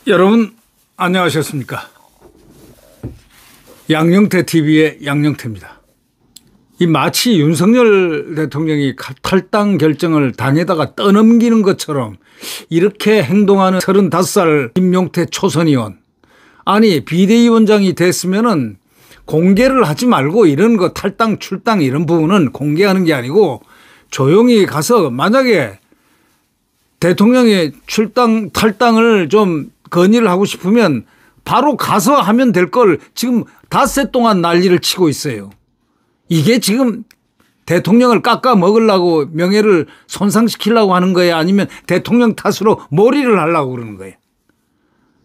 여러분 안녕하셨습니까? 양영태 TV의 양영태입니다. 이 마치 윤석열 대통령이 탈당 결정을 당에다가 떠넘기는 것처럼 이렇게 행동하는 35살 김용태 초선 의원, 아니 비대위원장이 됐으면은 공개를 하지 말고 이런 거 탈당 출당 이런 부분은 공개하는 게 아니고 조용히 가서, 만약에 대통령이 탈당을 좀 건의를 하고 싶으면 바로 가서 하면 될 걸 지금 닷새 동안 난리를 치고 있어요. 이게 지금 대통령을 깎아 먹으려고, 명예를 손상시키려고 하는 거예요? 아니면 대통령 탓으로 몰이를 하려고 그러는 거예요?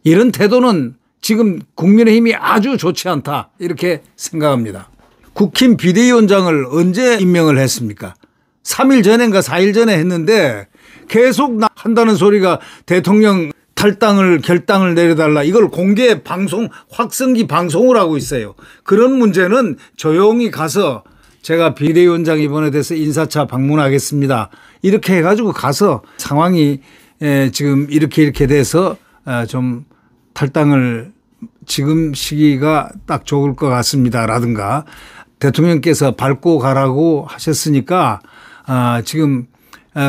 이런 태도는 지금 국민의힘이 아주 좋지 않다, 이렇게 생각합니다. 국힘 비대위원장을 언제 임명을 했습니까? 3일 전인가 4일 전에 했는데 계속 한다는 소리가 대통령 결당을 내려달라, 이걸 공개 방송, 확성기 방송을 하고 있어요. 그런 문제는 조용히 가서 제가 비대위원장 이번에 돼서 인사차 방문하겠습니다, 이렇게 해가지고 가서 상황이 지금 이렇게 돼서 좀 탈당을 지금 시기가 딱 좋을 것 같습니다 라든가, 대통령께서 밟고 가라고 하셨으니까 지금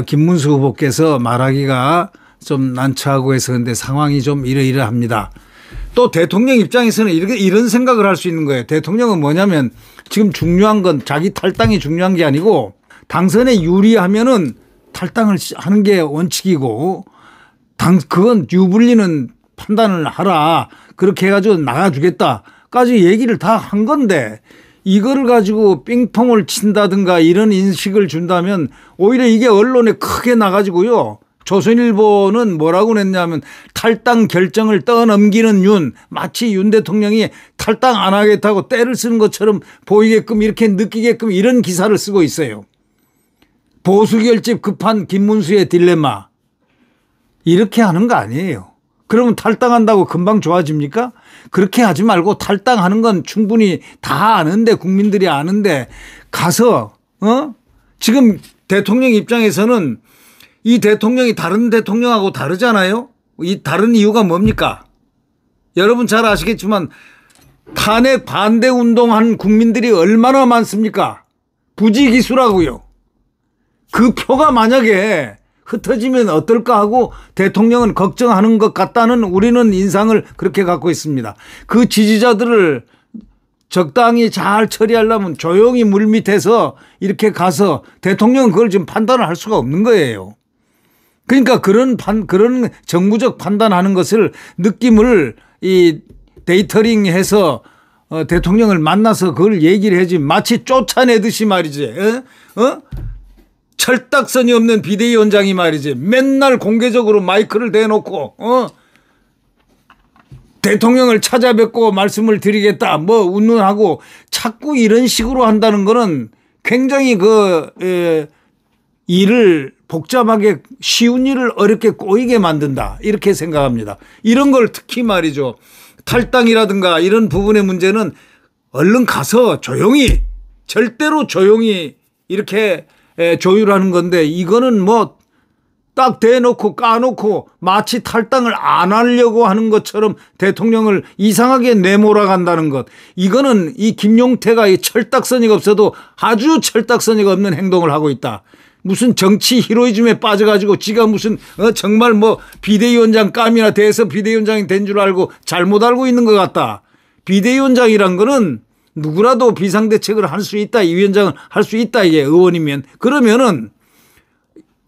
김문수 후보께서 말하기가 좀 난처하고 해서 근데 상황이 좀 이러이러합니다. 또 대통령 입장에서는 이런 생각을 할 수 있는 거예요. 대통령은 뭐냐면 지금 중요한 건 자기 탈당이 중요한 게 아니고 당선에 유리하면은 탈당을 하는 게 원칙이고, 그건 유불리는 판단을 하라, 그렇게 해가지고 나가주겠다까지 얘기를 다 한 건데, 이거를 가지고 빙퐁을 친다든가 이런 인식을 준다면 오히려 이게 언론에 크게 나가지고요. 조선일보는 뭐라고 냈냐면 탈당 결정을 떠넘기는 마치 윤 대통령이 탈당 안 하겠다고 떼를 쓰는 것처럼 보이게끔, 이렇게 느끼게끔 이런 기사를 쓰고 있어요. 보수결집 급한 김문수의 딜레마, 이렇게 하는 거 아니에요. 그러면 탈당한다고 금방 좋아집니까? 그렇게 하지 말고, 탈당하는 건 충분히 다 아는데, 국민들이 아는데 가서 지금 대통령 입장에서는 이 대통령이 다른 대통령하고 다르잖아요. 이 다른 이유가 뭡니까? 여러분 잘 아시겠지만 탄핵 반대 운동한 국민들이 얼마나 많습니까? 부지기수라고요. 그 표가 만약에 흩어지면 어떨까 하고 대통령은 걱정하는 것 같다는 우리는 인상을 그렇게 갖고 있습니다. 그 지지자들을 적당히 잘 처리하려면 조용히 물밑에서 이렇게 가서, 대통령은 그걸 지금 판단을 할 수가 없는 거예요. 그러니까 그런 정무적 판단하는 것을, 느낌을 데이터링해서 대통령을 만나서 그걸 얘기를 해야지, 마치 쫓아내듯이 말이지. 철딱선이 없는 비대위원장이 말이지, 맨날 공개적으로 마이크를 대놓고 대통령을 찾아뵙고 말씀을 드리겠다 운운하고, 자꾸 이런 식으로 한다는 거는 굉장히 일을 복잡하게, 쉬운 일을 어렵게 꼬이게 만든다, 이렇게 생각합니다. 이런 걸 특히 말이죠, 탈당이라든가 이런 부분의 문제는 얼른 가서 조용히, 절대로 조용히 이렇게 조율하는 건데, 이거는 딱 대놓고 까놓고 마치 탈당을 안 하려고 하는 것처럼 대통령을 이상하게 내몰아간다는 것, 이거는 이 김용태가 이 철딱서니가 없어도 아주 철딱서니가 없는 행동을 하고 있다. 무슨 정치 히로이즘에 빠져가지고 지가 무슨 정말 비대위원장 감이나 돼서 비대위원장이 된 줄 알고 잘못 알고 있는 것 같다. 비대위원장이란 거는 누구라도 비상대책을 할 수 있다, 이 위원장을 할 수 있다, 이게 의원이면. 그러면은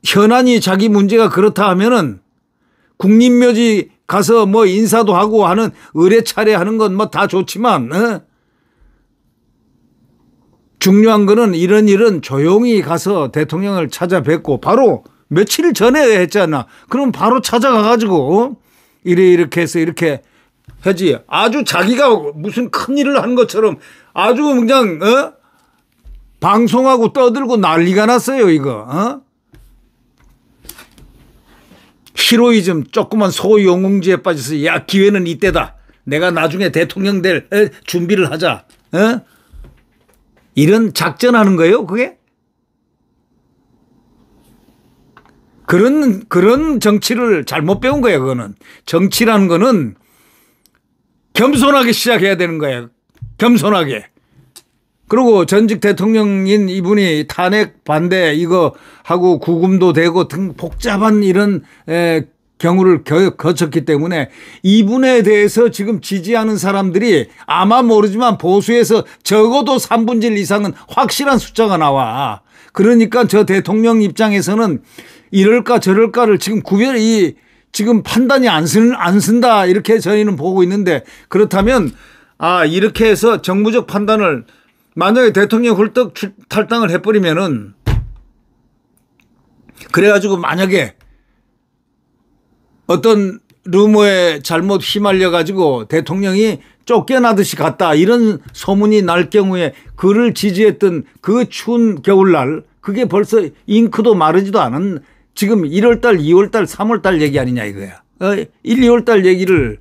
현안이 자기 문제가 그렇다 하면은 국립묘지 가서 인사도 하고 하는 의례 차례하는 건 다 좋지만 중요한 거는 이런 일은 조용히 가서 대통령을 찾아뵙고, 바로 며칠 전에 했잖아. 그럼 바로 찾아가가지고 이렇게 해서 이렇게 하지. 아주 자기가 무슨 큰일을 한 것처럼 아주 그냥 방송하고 떠들고 난리가 났어요 이거. 히로이즘, 조그만 소영웅지에 빠져서, 야 기회는 이때다, 내가 나중에 대통령 될 준비를 하자. 이런 작전하는 거예요, 그게? 그런 정치를 잘못 배운 거예요, 그거는. 정치라는 거는 겸손하게 시작해야 되는 거예요. 겸손하게. 그리고 전직 대통령인 이분이 탄핵 반대 이거 하고 구금도 되고 등 복잡한 이런 경우를 거쳤기 때문에 이분에 대해서 지금 지지하는 사람들이 아마 모르지만 보수에서 적어도 3분의 1 이상은 확실한 숫자가 나와. 그러니까 저 대통령 입장에서는 이럴까 저럴까를 지금 지금 판단이 안 쓴다 이렇게 저희는 보고 있는데, 그렇다면 이렇게 해서 정무적 판단을 만약에 대통령이 훌떡 탈당을 해버리면은, 그래가지고 만약에 어떤 루머에 잘못 휘말려가지고 대통령이 쫓겨나듯이 갔다 이런 소문이 날 경우에 그를 지지했던 그 추운 겨울날, 그게 벌써 잉크도 마르지도 않은 지금 1월달, 2월달, 3월달 얘기 아니냐 이거야. 1, 2월달 얘기를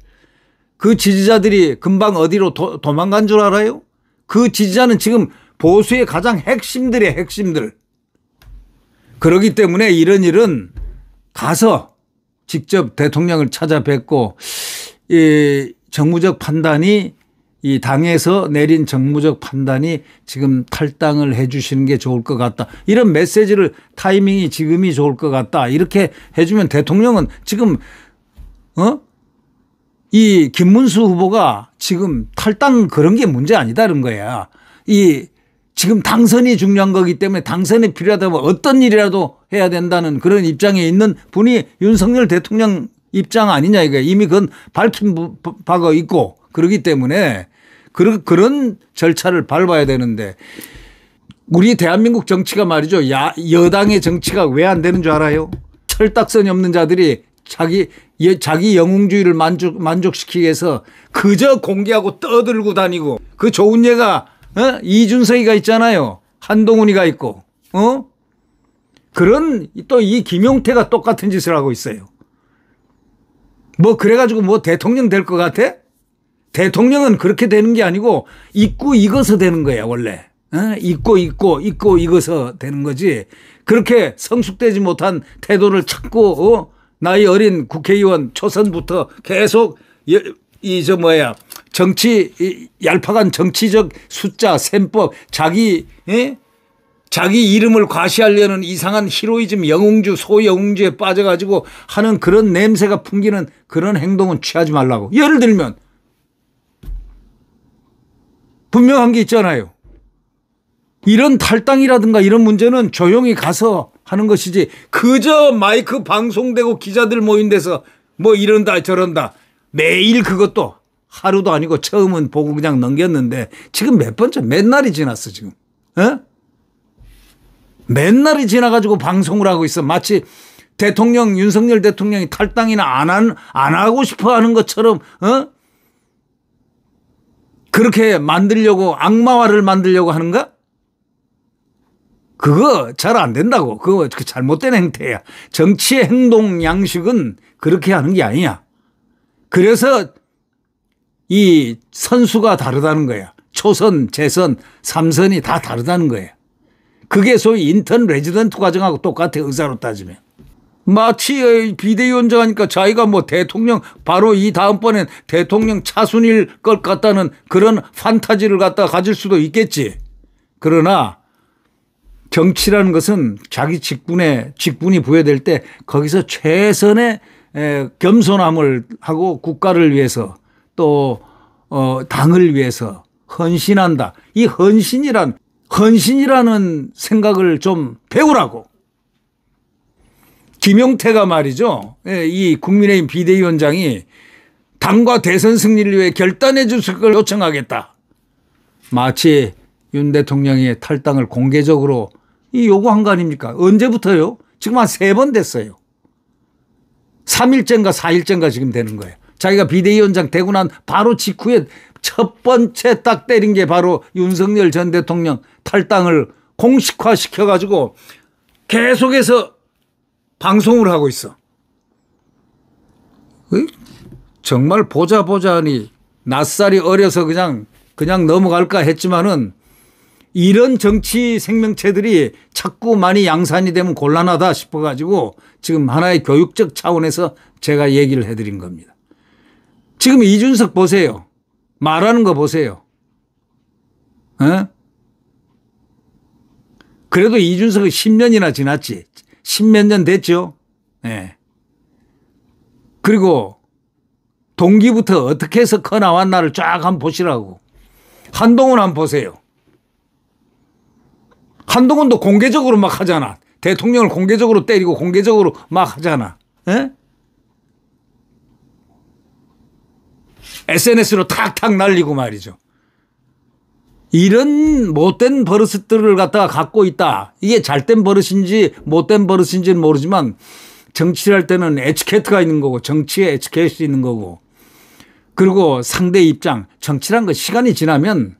그 지지자들이 금방 어디로 도망간 줄 알아요? 그 지지자는 지금 보수의 가장 핵심들이에요, 핵심들. 그렇기 때문에 이런 일은 가서 직접 대통령을 찾아뵙고 이 정무적 판단이 이 당에서 내린 정무적 판단이 지금 탈당을 해 주시는 게 좋을 것 같다. 이런 메시지를 타이밍이 지금이 좋을 것 같다. 이렇게 해 주면 대통령은 지금 이 김문수 후보가 지금 탈당 그런 게 문제 아니다는 거야. 지금 당선이 중요한 거기 때문에 당선이 필요하다면 어떤 일이라도 해야 된다는 그런 입장에 있는 분이 윤석열 대통령 입장 아니냐 이거야. 이미 그건 밝힌 바가 있고 그렇기 때문에 그런 절차를 밟아야 되는데, 우리 대한민국 정치가 말이죠. 여당의 정치가 왜 안 되는 줄 알아요? 철딱선이 없는 자들이 자기 영웅주의를 만족시키기 위해서 그저 공개하고 떠들고 다니고, 그 좋은 예가 이준석이가 있잖아요. 한동훈이가 있고 그런 또 이 김용태가 똑같은 짓을 하고 있어요. 뭐 그래가지고 뭐 대통령 될 것 같아? 대통령은 그렇게 되는 게 아니고 잊고 익어서 되는 거야 원래. 잊고 익어서 되는 거지. 그렇게 성숙되지 못한 태도를 찾고 나이 어린 국회의원 초선부터 계속 얄팍한 정치적 숫자 셈법, 자기 이름을 과시하려는 이상한 히로이즘 영웅주 소영웅주에 빠져가지고 하는 그런 냄새가 풍기는 그런 행동은 취하지 말라고. 예를 들면 분명한 게 있잖아요. 이런 탈당이라든가 이런 문제는 조용히 가서 하는 것이지, 그저 마이크 방송되고 기자들 모인 데서 뭐 이런다 저런다 매일, 그것도 하루도 아니고 처음은 보고 그냥 넘겼는데 지금 몇 번째, 몇 날이 지났어 지금. 몇 날이 지나가지고 방송을 하고 있어. 마치 윤석열 대통령이 탈당이나 안 하고 싶어 하는 것처럼 그렇게 만들려고, 악마화를 만들려고 하는가? 그거 잘 안 된다고. 그거 잘못된 행태야. 정치의 행동 양식은 그렇게 하는 게 아니야. 그래서 이 선수가 다르다는 거야. 초선, 재선, 3선이 다 다르다는 거야. 그게 소위 인턴 레지던트 과정하고 똑같아, 의사로 따지면. 마치 비대위원장 하니까 자기가 뭐 대통령, 바로 이 다음번엔 대통령 차순일 것 같다는 그런 판타지를 갖다가 가질 수도 있겠지. 그러나 정치라는 것은 자기 직분이 부여될 때 거기서 최선의 겸손함을 하고 국가를 위해서 또 당을 위해서 헌신한다. 이 헌신이라는 생각을 좀 배우라고. 김용태가 말이죠. 이 국민의힘 비대위원장이 당과 대선 승리를 위해 결단해 주실 걸 요청하겠다. 마치 윤 대통령의 탈당을 공개적으로 요구한 거 아닙니까? 언제부터요? 지금 한 3번 됐어요. 3일째인가 4일째인가 지금 되는 거예요. 자기가 비대위원장 되고 난 바로 직후에 첫 번째 딱 때린 게 바로 윤석열 전 대통령 탈당을 공식화 시켜가지고 계속해서 방송을 하고 있어. 정말 보자 하니 낯살이 어려서 그냥 넘어갈까 했지만은 이런 정치 생명체들이 자꾸 많이 양산이 되면 곤란하다 싶어가지고 지금 하나의 교육적 차원에서 제가 얘기를 해드린 겁니다. 지금 이준석 보세요. 말하는 거 보세요. 어? 그래도 이준석은 10년이나 지났지. 10몇 년 됐죠. 네. 그리고 동기부터 어떻게 해서 커 나왔나를 쫙 한번 보시라고. 한동훈 한번 보세요. 한동훈도 공개적으로 막 하잖아. 대통령을 공개적으로 때리고 공개적으로 막 하잖아. 에? SNS로 탁탁 날리고 말이죠. 이런 못된 버릇들을 갖다가 갖고 있다. 이게 잘된 버릇인지 못된 버릇인지는 모르지만 정치를 할 때는 에티켓가 있는 거고 정치에 에티켓이 있는 거고 그리고 상대 입장 정치란 거 시간이 지나면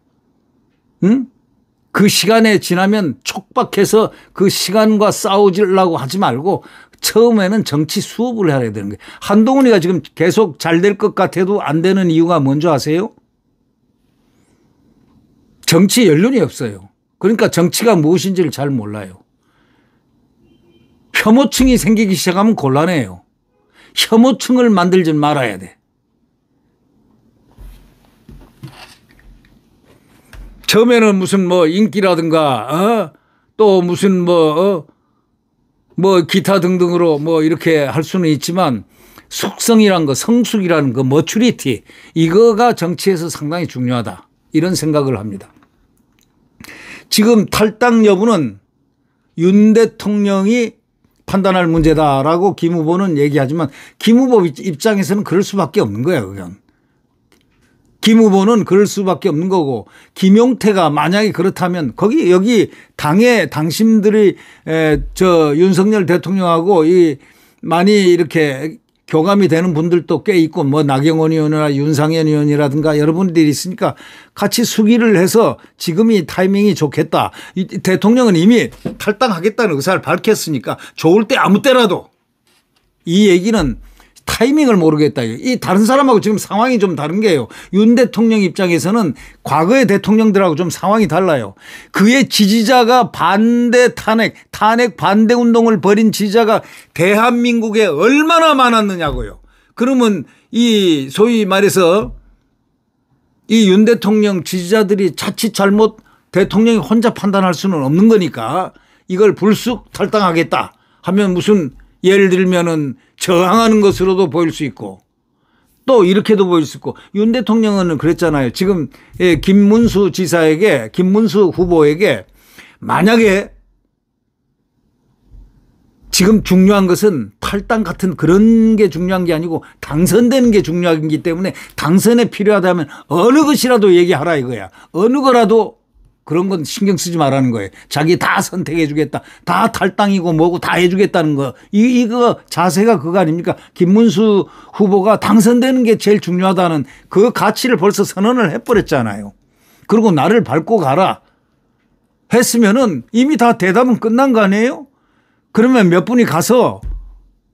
그 시간에 지나면 촉박해서 그 시간과 싸우려고 하지 말고 처음에는 정치 수업을 해야 되는 거예요. 한동훈이가 지금 계속 잘 될 것 같아도 안 되는 이유가 뭔지 아세요? 정치 연륜이 없어요. 그러니까 정치가 무엇인지를 잘 몰라요. 혐오층이 생기기 시작하면 곤란해요. 혐오층을 만들지 말아야 돼. 처음에는 무슨 뭐 인기라든가 또 무슨 뭐 기타 등등으로 뭐 이렇게 할 수는 있지만 숙성이란 거, 성숙이라는 거, 머추리티 이거가 정치에서 상당히 중요하다. 이런 생각을 합니다. 지금 탈당 여부는 윤 대통령이 판단할 문제다라고 김 후보는 얘기하지만 김 후보 입장에서는 그럴 수밖에 없는 거예요. 그건. 김 후보는 그럴 수밖에 없는 거고 김용태가 만약에 그렇다면 여기 당에 당신들이 윤석열 대통령하고 많이 이렇게 교감이 되는 분들도 꽤 있고 뭐 나경원 의원이나 윤상현 의원이라든가 여러분들이 있으니까 같이 수기를 해서 지금이 타이밍이 좋겠다. 대통령은 이미 탈당하겠다는 의사를 밝혔으니까 좋을 때 아무 때라도 이 얘기는 타이밍을 모르겠다. 이 다른 사람하고 지금 상황이 좀 다른 게요. 윤 대통령 입장에서는 과거의 대통령들하고 좀 상황이 달라요. 그의 지지자가 탄핵 반대 운동을 벌인 지지자가 대한민국에 얼마나 많았느냐고요. 그러면 이 소위 말해서 이 윤 대통령 지지자들이 자칫 잘못 대통령이 혼자 판단할 수는 없는 거니까 이걸 불쑥 탈당하겠다 하면 무슨 예를 들면은 저항하는 것으로도 보일 수 있고 또 이렇게도 보일 수 있고 윤 대통령은 그랬잖아요. 지금 김문수 후보에게 만약에 지금 중요한 것은 탈당 같은 그런 게 중요한 게 아니고 당선되는 게 중요하기 때문에 당선에 필요하다면 어느 것이라도 얘기하라 이거야. 어느 거라도 그런 건 신경 쓰지 말라는 거예요. 자기 다 선택해 주겠다. 다 탈당이고 뭐고 다 해주겠다는 거. 이거 자세가 그거 아닙니까? 김문수 후보가 당선되는 게 제일 중요하다는 그 가치를 벌써 선언을 해버렸잖아요. 그리고 나를 밟고 가라 했으면은 이미 다 대답은 끝난 거 아니에요? 그러면 몇 분이 가서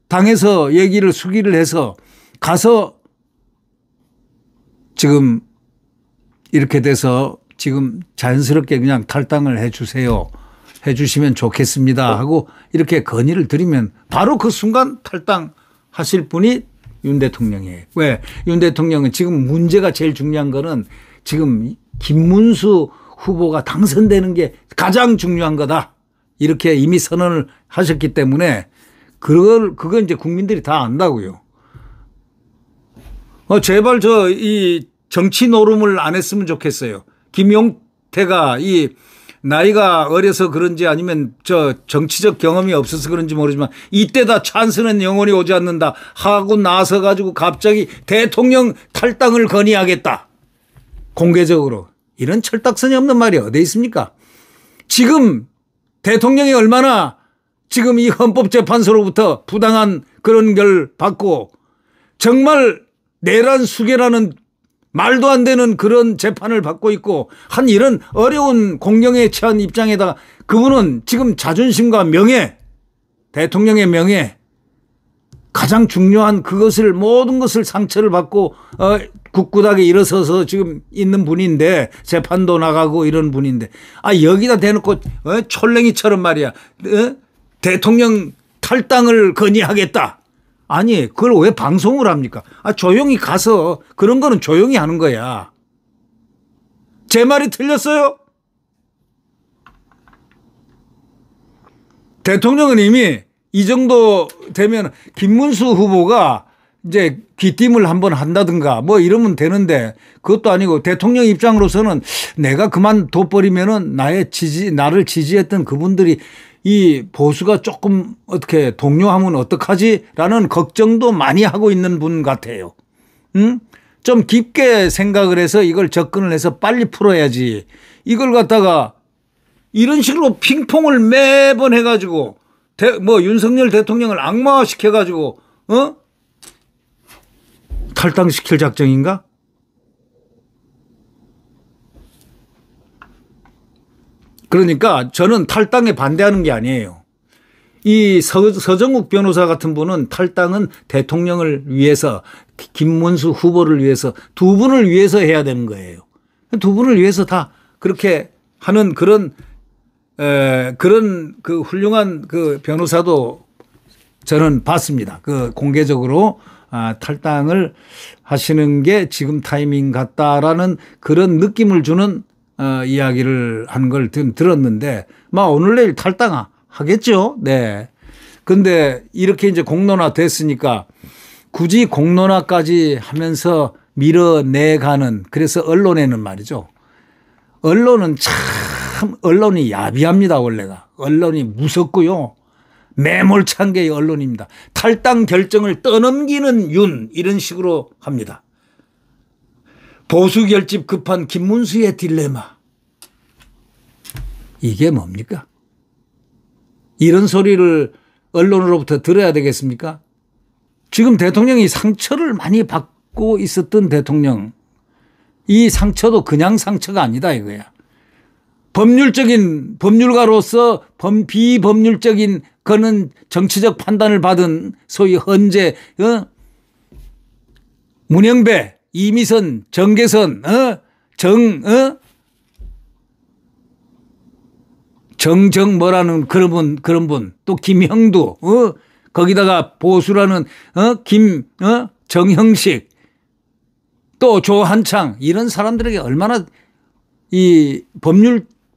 당에서 수기를 해서 가서 지금 이렇게 돼서 지금 자연스럽게 그냥 탈당을 해 주세요. 해 주시면 좋겠습니다 하고 이렇게 건의를 드리면 바로 그 순간 탈당하실 분이 윤 대통령이에요. 왜? 윤 대통령은 지금 문제가 제일 중요한 거는 지금 김문수 후보가 당선되는 게 가장 중요한 거다. 이렇게 이미 선언을 하셨기 때문에 그건 이제 국민들이 다 안다고요. 제발 이 정치 노름을 안 했으면 좋겠어요. 김용태가 이 나이가 어려서 그런지 아니면 정치적 경험이 없어서 그런지 모르지만 이때다 찬스는 영원히 오지 않는다 하고 나서 가지고 갑자기 대통령 탈당을 건의하겠다. 공개적으로. 이런 철딱선이 없는 말이 어디 있습니까? 지금 대통령이 얼마나 지금 이 헌법재판소로부터 부당한 그런 걸 받고 정말 내란 수괴라는 말도 안 되는 그런 재판을 받고 있고 한 이런 어려운 공경에 처한 입장에다가 그분은 지금 자존심과 명예, 대통령의 명예 가장 중요한 그것을 모든 것을 상처를 받고 굳굳하게 일어서서 지금 있는 분인데 재판도 나가고 이런 분인데 여기다 대놓고 촐랭이처럼 말이야 대통령 탈당을 건의하겠다. 아니 그걸 왜 방송을 합니까? 조용히 가서 그런 거는 조용히 하는 거야. 제 말이 틀렸어요? 대통령은 이미 이 정도 되면 김문수 후보가 이제 귀띔을 한번 한다든가 뭐 이러면 되는데 그것도 아니고 대통령 입장으로서는 내가 그만둬버리면은 나를 지지했던 그분들이 이 보수가 조금 어떻게 동요하면 어떡하지라는 걱정도 많이 하고 있는 분 같아요. 응? 좀 깊게 생각을 해서 이걸 접근을 해서 빨리 풀어야지. 이걸 갖다가 이런 식으로 핑퐁을 매번 해가지고 윤석열 대통령을 악마화시켜가지고 탈당시킬 작정인가? 그러니까 저는 탈당에 반대하는 게 아니에요. 이 서정욱 변호사 같은 분은 탈당은 대통령을 위해서 김문수 후보를 위해서 두 분을 위해서 해야 되는 거예요. 두 분을 위해서 다 그렇게 하는 그런 그 훌륭한 그 변호사도 저는 봤습니다. 그 공개적으로 탈당을 하시는 게 지금 타이밍 같다라는 그런 느낌을 주는 이야기를 한 걸 들었는데 오늘 내일 탈당하겠죠. 네. 근데 이렇게 이제 공론화 됐으니까 굳이 공론화까지 하면서 밀어내가는 그래서 언론에는 말이죠. 언론이 야비합니다. 원래가. 언론이 무섭고요. 매몰찬 게 언론입니다. 탈당 결정을 떠넘기는 윤 이런 식으로 합니다. 보수 결집 급한 김문수의 딜레마. 이게 뭡니까? 이런 소리를 언론으로부터 들어야 되겠습니까? 지금 대통령이 상처를 많이 받고 있었던 대통령. 이 상처도 그냥 상처가 아니다 이거야. 법률가로서 비법률적인 그는 정치적 판단을 받은 소위 헌재, 문영배, 이미선, 정계선, 뭐라는 그런 분, 또 김형두, 거기다가 보수라는, 정형식, 또 조한창, 이런 사람들에게 얼마나 이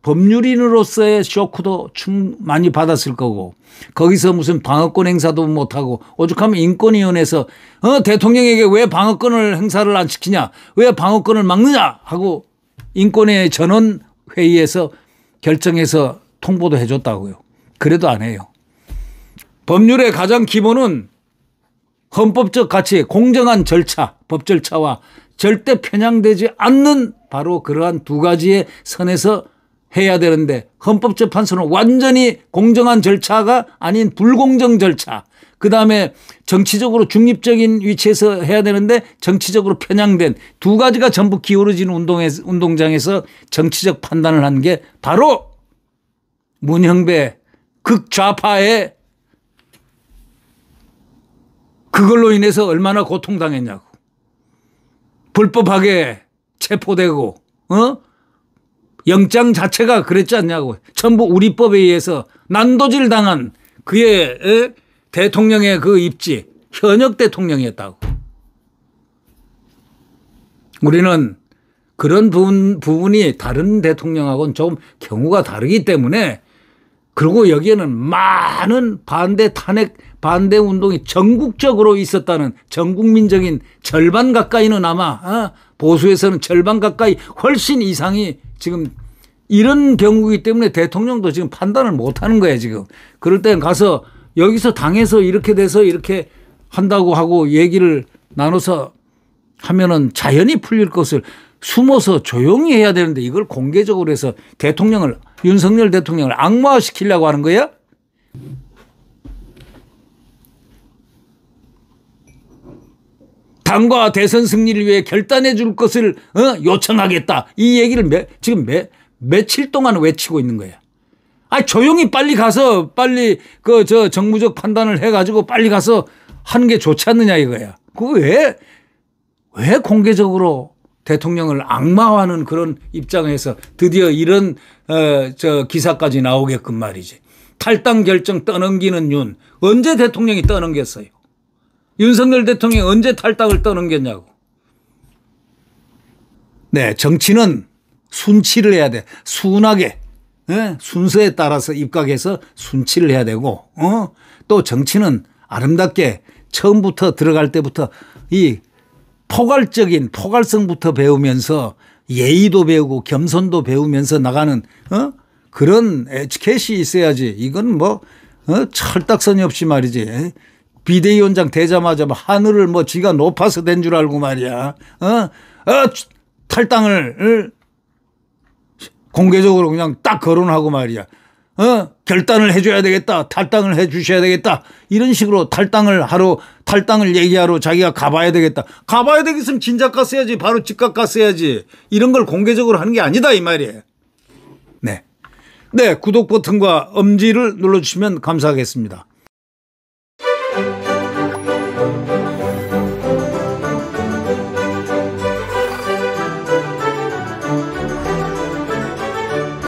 법률인으로서의 쇼크도 많이 받았을 거고 거기서 무슨 방어권 행사도 못하고 오죽하면 인권위원회에서 대통령에게 왜 방어권을 행사를 안 시키냐 왜 방어권을 막느냐 하고 인권위의 전원회의에서 결정해서 통보도 해줬다고요. 그래도 안 해요. 법률의 가장 기본은 헌법적 가치 공정한 절차 법 절차와 절대 편향되지 않는 바로 그러한 두 가지의 선에서 해야 되는데 헌법재판소는 완전히 공정한 절차가 아닌 불공정 절차 그다음에 정치적으로 중립적인 위치에서 해야 되는데 정치적으로 편향된 두 가지가 전부 기울어진 운동장에서 정치적 판단을 한 게 바로 문형배 극좌파의 그걸로 인해서 얼마나 고통당했냐고. 불법하게 체포되고 영장 자체가 그랬지 않냐고. 전부 우리 법에 의해서 난도질 당한 그의 대통령의 그 입지 현역 대통령이었다고. 우리는 그런 부분이 다른 대통령하고는 좀 경우가 다르기 때문에 그리고 여기에는 많은 반대 운동이 전국적으로 있었다는 전국민적인 절반 가까이는 아마 보수에서는 절반 가까이 훨씬 이상이 지금 이런 경우이기 때문에 대통령도 지금 판단을 못하는 거예요 지금. 그럴 땐 가서 여기서 당해서 이렇게 돼서 이렇게 한다고 하고 얘기를 나눠서 하면은 자연히 풀릴 것을 숨어서 조용히 해야 되는데 이걸 공개적으로 해서 윤석열 대통령을 악마화시키려고 하는 거야? 당과 대선 승리를 위해 결단해 줄 것을 요청하겠다. 이 얘기를 지금 며칠 동안 외치고 있는 거야. 조용히 빨리 가서 빨리 정무적 판단을 해가지고 빨리 가서 하는 게 좋지 않느냐 이거야. 그거 왜 공개적으로 대통령을 악마화하는 그런 입장에서 드디어 이런 기사까지 나오게끔 말이지. 탈당 결정 떠넘기는 윤. 언제 대통령이 떠넘겼어요? 윤석열 대통령이 언제 탈당을 떠넘겼냐고. 네, 정치는 순치를 해야 돼. 순하게. 순서에 따라서 입각해서 순치를 해야 되고, 또 정치는 아름답게 처음부터 들어갈 때부터 이 포괄성부터 배우면서 예의도 배우고 겸손도 배우면서 나가는 그런 에티켓이 있어야지. 이건 뭐 철딱서니 없이 말이지. 비대위원장 되자마자 하늘을 지가 높아서 된 줄 알고 말이야. 탈당을 공개적으로 그냥 딱 거론하고 말이야. 결단을 해줘야 되겠다. 탈당을 해 주셔야 되겠다. 이런 식으로 탈당을 얘기하러 자기가 가봐야 되겠다. 가봐야 되겠으면 진작 갔어야지. 바로 즉각 갔어야지. 이런 걸 공개적으로 하는 게 아니다 이 말이에요. 네. 네, 구독 버튼과 엄지를 눌러주시면 감사하겠습니다.